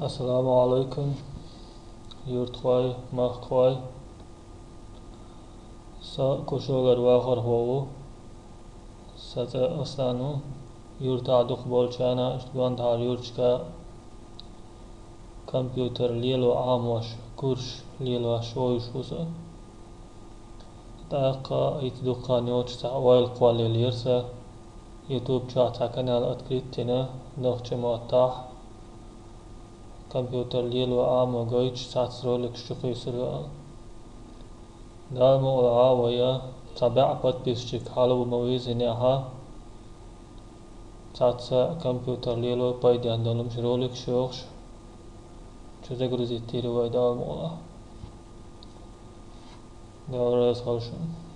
Assalamu alaikum, yurtqoy, mahqoy, sa kushogar wahar hovu, sata asanu, yurta duq bolchana, ishtgandhar yurchka, computer lielo aamuash, kurs lielo shoyushusa, daqa itduqa nyochsa oil qwalil yirsa, YouTube chata kanal открытина, nochchemata, computer lielo aamu goich satsrolik shukisru. Dalmo العاوية تابع подписчик حلو مويزنها تاتسا كمبيوتر ليلو بايدي عندهم شرولك شوخش تزغرزي تيرو dalmo دورس هالشون